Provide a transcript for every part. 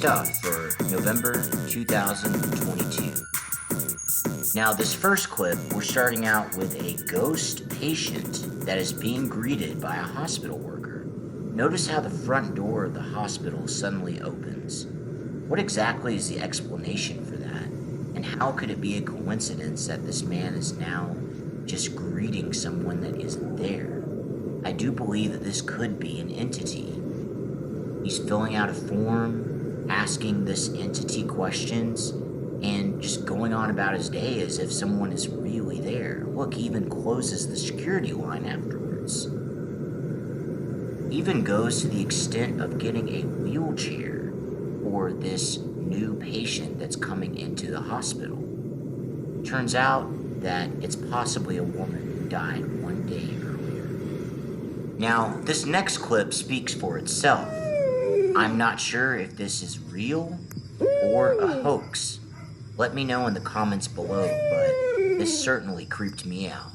stuff for November 2022. Now, this first clip, we're starting out with a ghost patient that is being greeted by a hospital worker. Notice how the front door of the hospital suddenly opens. What exactly is the explanation for that? And how could it be a coincidence that this man is now just greeting someone that isn't there? I do believe that this could be an entity. He's filling out a form, asking this entity questions, and just going on about his day as if someone is really there. Look, he even closes the security line afterwards. He even goes to the extent of getting a wheelchair for this new patient that's coming into the hospital. Turns out that it's possibly a woman who died one day earlier. Now, this next clip speaks for itself. I'm not sure if this is real or a hoax. Let me know in the comments below, but this certainly creeped me out.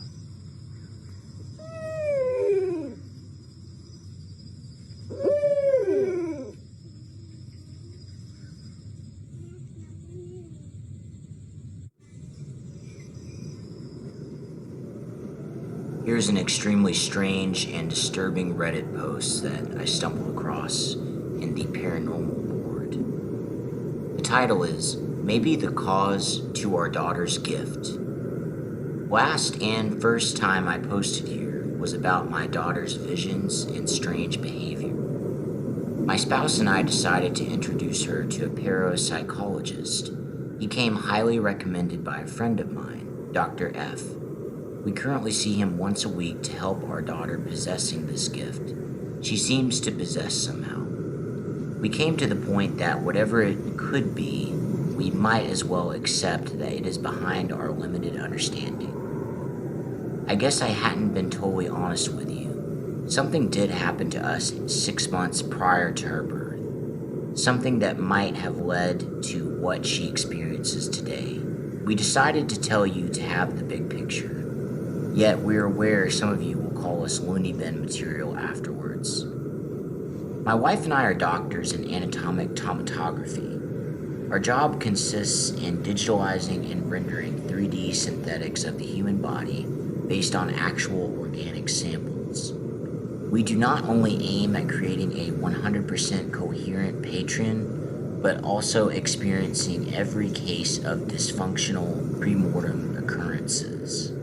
Here's an extremely strange and disturbing Reddit post that I stumbled across in the Paranormal board. The title is, "Maybe the Cause to Our Daughter's Gift." Last and first time I posted here was about my daughter's visions and strange behavior. My spouse and I decided to introduce her to a parapsychologist. He came highly recommended by a friend of mine, Dr. F. We currently see him once a week to help our daughter possessing this gift. She seems to possess somehow. We came to the point that whatever it could be, we might as well accept that it is behind our limited understanding. I guess I hadn't been totally honest with you. Something did happen to us 6 months prior to her birth. Something that might have led to what she experiences today. We decided to tell you to have the big picture. Yet we're aware some of you will call us loony bin material afterwards. My wife and I are doctors in anatomic tomography. Our job consists in digitalizing and rendering 3D synthetics of the human body based on actual organic samples. We do not only aim at creating a 100% coherent patron, but also experiencing every case of dysfunctional premortem occurrences.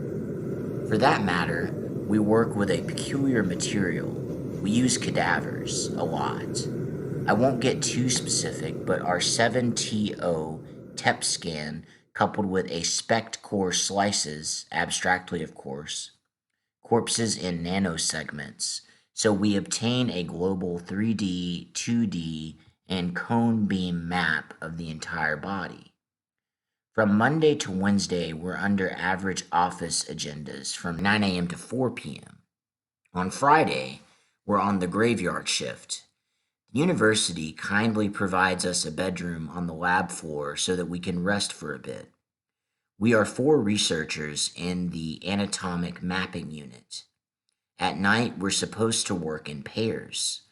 For that matter, we work with a peculiar material. We use cadavers a lot. I won't get too specific, but our 7TO TEP scan coupled with a SPECT core slices, abstractly of course, corpses in nanosegments, so we obtain a global 3D, 2D, and cone beam map of the entire body. From Monday to Wednesday, we're under average office agendas from 9 a.m. to 4 p.m. On Friday, we're on the graveyard shift. The university kindly provides us a bedroom on the lab floor so that we can rest for a bit. We are 4 researchers in the anatomic mapping unit. At night, we're supposed to work in pairs.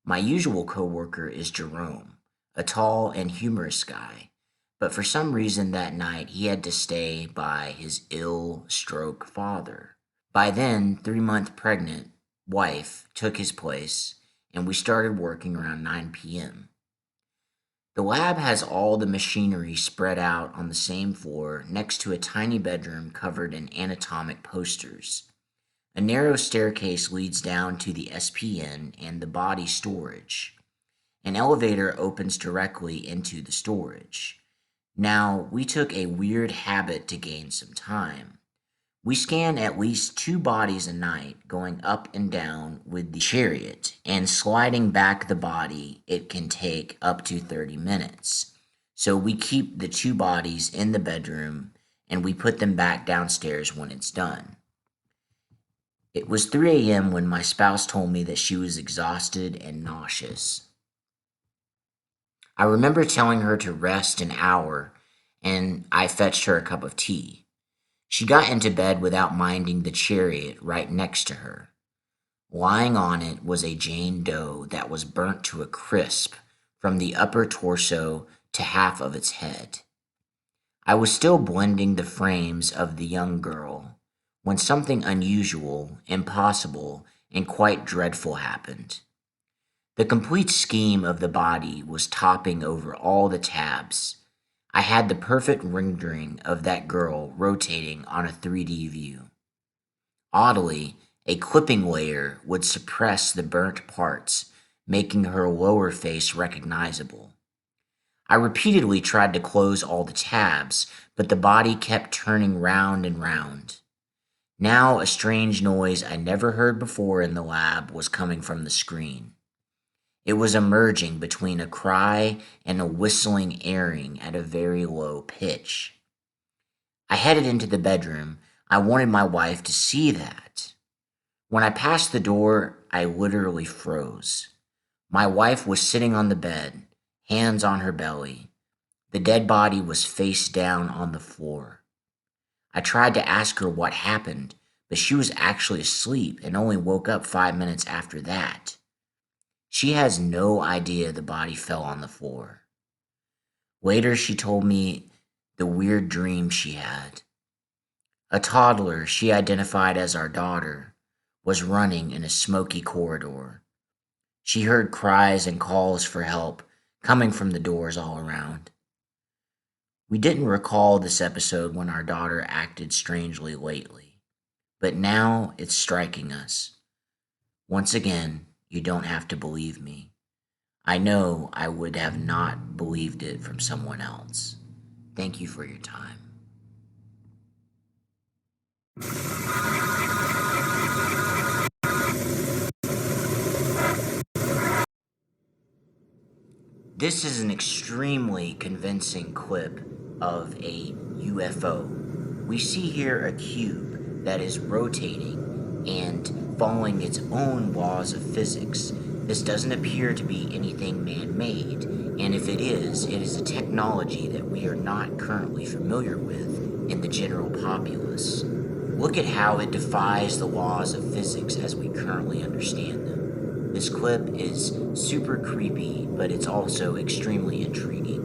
My usual coworker is Jerome, a tall and humorous guy. But for some reason that night, he had to stay by his ill stroke father. By then, 3-month pregnant wife took his place, and we started working around 9 p.m. The lab has all the machinery spread out on the same floor next to a tiny bedroom covered in anatomic posters. A narrow staircase leads down to the SPN and the body storage. An elevator opens directly into the storage. Now, we took a weird habit to gain some time. We scan at least 2 bodies a night, going up and down with the chariot, and sliding back the body, it can take up to 30 minutes. So we keep the 2 bodies in the bedroom, and we put them back downstairs when it's done. It was 3 a.m. when my spouse told me that she was exhausted and nauseous. I remember telling her to rest an hour, and I fetched her a cup of tea. She got into bed without minding the chariot right next to her. Lying on it was a Jane Doe that was burnt to a crisp from the upper torso to half of its head. I was still blending the frames of the young girl when something unusual, impossible, and quite dreadful happened. The complete scheme of the body was topping over all the tabs. I had the perfect rendering of that girl rotating on a 3D view. Oddly, a clipping layer would suppress the burnt parts, making her lower face recognizable. I repeatedly tried to close all the tabs, but the body kept turning round and round. Now a strange noise I never heard before in the lab was coming from the screen. It was emerging between a cry and a whistling airing at a very low pitch. I headed into the bedroom. I wanted my wife to see that. When I passed the door, I literally froze. My wife was sitting on the bed, hands on her belly. The dead body was face down on the floor. I tried to ask her what happened, but she was actually asleep and only woke up 5 minutes after that. She has no idea the body fell on the floor. Later, she told me the weird dream she had. A toddler she identified as our daughter was running in a smoky corridor. She heard cries and calls for help coming from the doors all around. We didn't recall this episode when our daughter acted strangely lately, but now it's striking us. Once again, you don't have to believe me. I know I would have not believed it from someone else. Thank you for your time. This is an extremely convincing clip of a UFO. We see here a cube that is rotating and following its own laws of physics. This doesn't appear to be anything man-made, and if it is a technology that we are not currently familiar with in the general populace. Look at how it defies the laws of physics as we currently understand them. This clip is super creepy, but it's also extremely intriguing.